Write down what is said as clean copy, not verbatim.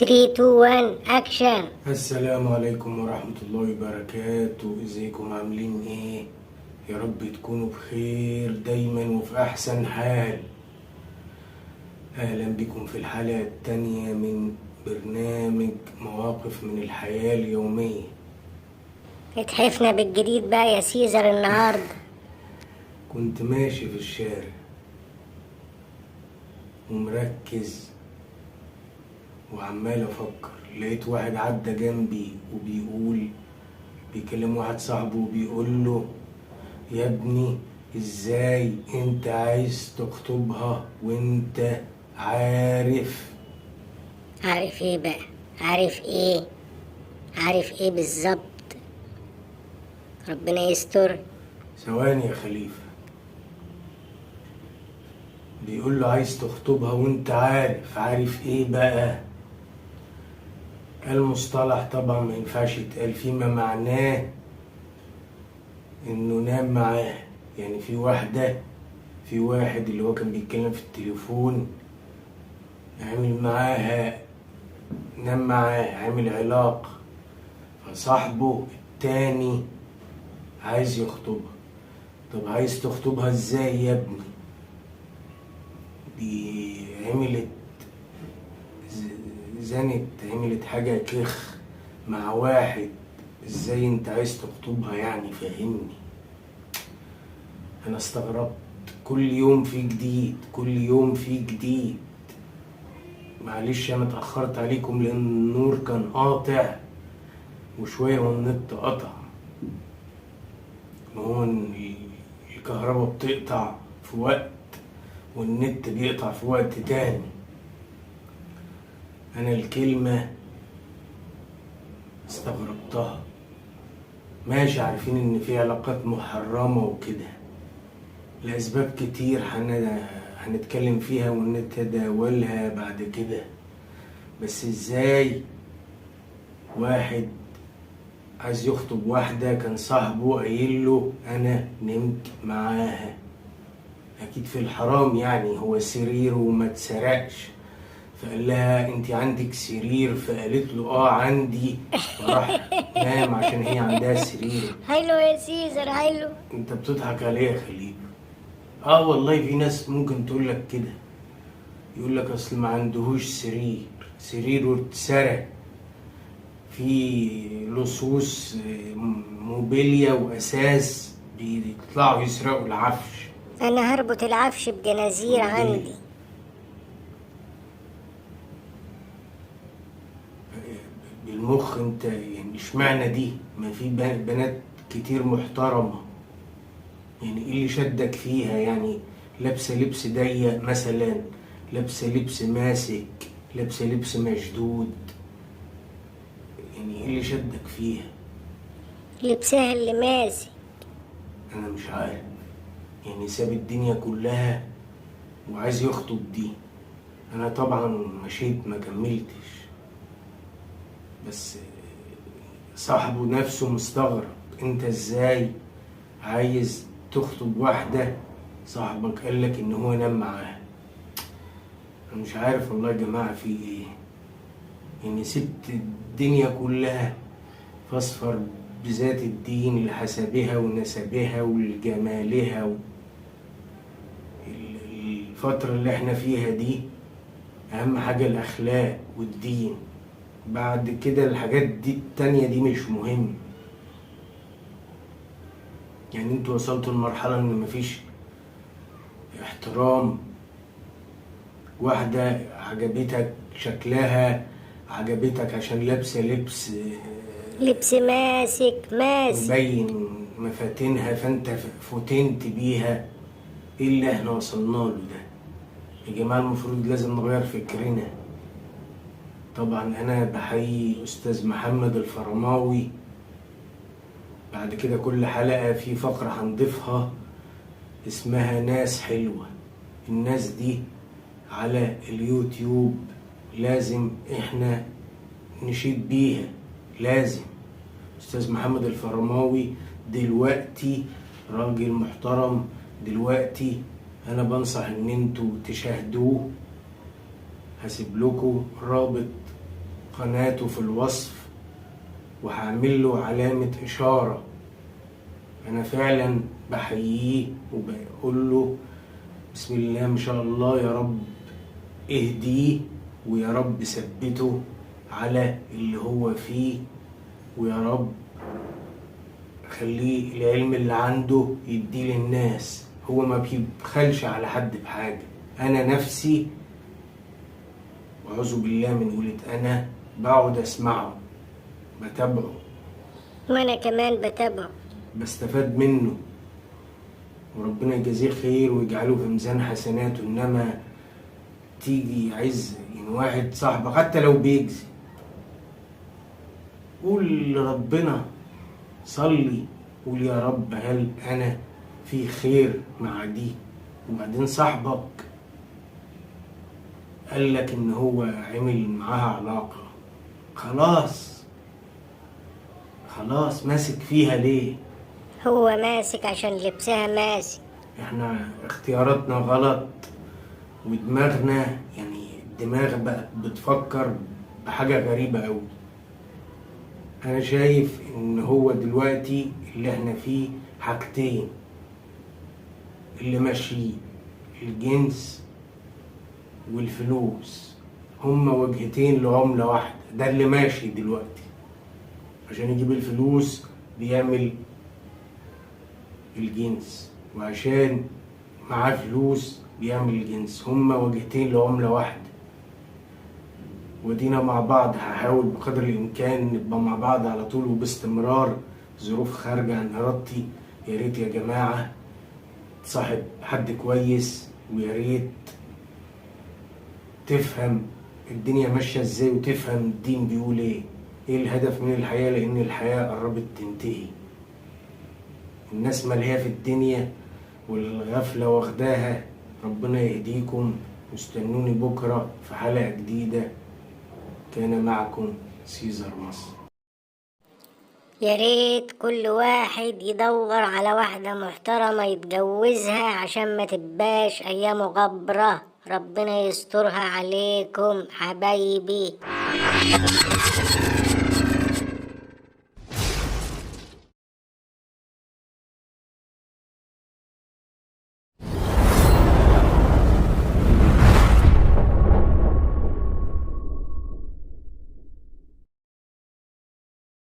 3 2 1 اكشن. السلام عليكم ورحمة الله وبركاته. ازيكم عاملين ايه؟ يا رب تكونوا بخير دايما وفي احسن حال. اهلا بكم في الحلقة التانية من برنامج مواقف من الحياة اليومية. اتحفنا بالجديد بقى يا سيزر النهارده. كنت ماشي في الشارع ومركز وعمال افكر، لقيت واحد عدى جنبي بيكلم واحد صاحبه وبيقول له: يا ابني ازاي انت عايز تخطبها وانت عارف ايه بقى؟ عارف ايه بالظبط؟ ربنا يستر. ثواني يا خليفة. بيقول له عايز تخطبها وانت عارف ايه بقى؟ المصطلح طبعا ما ينفعش يتقال فيما معناه انه نام معاه. يعني في واحد اللي هو كان بيتكلم في التليفون نام معاه، عامل علاقة، فصاحبه التاني عايز يخطبها. طب عايز تخطبها ازاي يا ابني؟ دي عملت حاجة كخ مع واحد. ازاي انت عايز تخطبها يعني؟ فهمني. انا استغربت. كل يوم في جديد. معلش انا اتأخرت عليكم لان النور كان قاطع وشوية والنت قطع. ما هو الكهرباء بتقطع في وقت والنت بيقطع في وقت تاني. انا الكلمة استغربتها. ماشي، عارفين ان في علاقات محرمة وكده لأسباب كتير هنتكلم فيها ونتداولها بعد كده، بس ازاي واحد عايز يخطب واحدة كان صاحبه قايل له انا نمت معاها؟ اكيد في الحرام، يعني هو سرير وما اتسرقش. فقال لها انت عندك سرير؟ فقالت له اه عندي. فراح نام عشان هي عندها سرير. حلو يا سيزر حلو. انت بتضحك عليه يا خليل؟ اه والله في ناس ممكن تقول لك كده، يقول لك اصل ما عندهوش سرير واتسرق. في لصوص موبيليا واساس بيطلعوا يسرقوا العفش. انا هربط العفش بجنازير عندي. بالمخ انت يعني. اشمعنى دي؟ ما في بنات كتير محترمة. يعني ايه اللي شدك فيها يعني؟ لابسة لبس ضيق مثلا، لابسة لبس ماسك، لابسة لبس مشدود. يعني ايه اللي شدك فيها؟ لبسها اللي ماسك. انا مش عارف. يعني ساب الدنيا كلها وعايز يخطب دي. انا طبعا مشيت ما كملتش، بس صاحبه نفسه مستغرب. انت ازاي عايز تخطب واحدة صاحبك قالك ان هو نام معاها؟ انا مش عارف والله يا جماعة في ايه. يعني سبت الدنيا كلها فاصفر بذات الدين لحسبها ونسبها ولجمالها الفترة اللي احنا فيها دي اهم حاجة الاخلاق والدين. بعد كده الحاجات دي التانية دي مش مهم. يعني انتوا وصلتوا لمرحلة ان مفيش احترام. واحدة عجبتك شكلها، عجبتك عشان لابسة لبس ماسك مبين مفاتنها، فانت فتنت بيها. ايه اللي احنا وصلنا له ده يا جماعة؟ المفروض لازم نغير فكرنا. طبعا انا بحيي استاذ محمد الفرماوي. بعد كده كل حلقة في فقرة هنضيفها اسمها ناس حلوة. الناس دي على اليوتيوب لازم احنا نشيد بيها. لازم. استاذ محمد الفرماوي دلوقتي راجل محترم. دلوقتي انا بنصح ان انتوا تشاهدوه. هسيب لكم رابط قناته في الوصف، وهعمل له علامة إشارة. أنا فعلا بحييه وبقول له بسم الله ما شاء الله، يا رب اهديه ويا رب ثبته على اللي هو فيه، ويا رب خليه العلم اللي عنده يديه للناس. هو ما بيبخلش على حد بحاجة. أنا نفسي وأعوذ بالله من قولة أنا بقعد أسمعه، بتابعه، وانا كمان بتابعه. بستفاد منه، وربنا يجازيه خير ويجعله في ميزان حسناته. إنما تيجي عايز يعني واحد صاحبك حتى لو بيجزي، قول لربنا، صلي، قول يا رب هل أنا في خير مع دي؟ وبعدين صاحبك قال لك إن هو عمل معاها علاقة، خلاص ماسك فيها ليه؟ هو ماسك عشان لبسها ماسك. احنا اختياراتنا غلط، ودماغنا يعني الدماغ بقت بتفكر بحاجة غريبة أوي. أنا شايف إن هو دلوقتي اللي احنا فيه حاجتين اللي ماشي، الجنس والفلوس، هما وجهتين لعملة واحدة. ده اللي ماشي دلوقتي، عشان يجيب الفلوس بيعمل الجنس، وعشان معاه فلوس بيعمل الجنس. هما وجهتين لعملة واحدة، ودينا مع بعض. هحاول بقدر الإمكان نبقى مع بعض على طول وباستمرار. ظروف خارجة عن إرادتي. يا ريت يا جماعة تصاحب حد كويس، ويا ريت تفهم الدنيا ماشية ازاي، وتفهم الدين بيقول ايه الهدف من الحياة، لأن الحياة قربت تنتهي. الناس ملهية في الدنيا والغفلة واخداها. ربنا يهديكم، واستنوني بكرة في حلقة جديدة. كان معكم سيزر مصر. يا ريت كل واحد يدور على واحدة محترمة يتجوزها عشان ما تبقاش أيامه غبرة. ربنا يسترها عليكم حبايبي.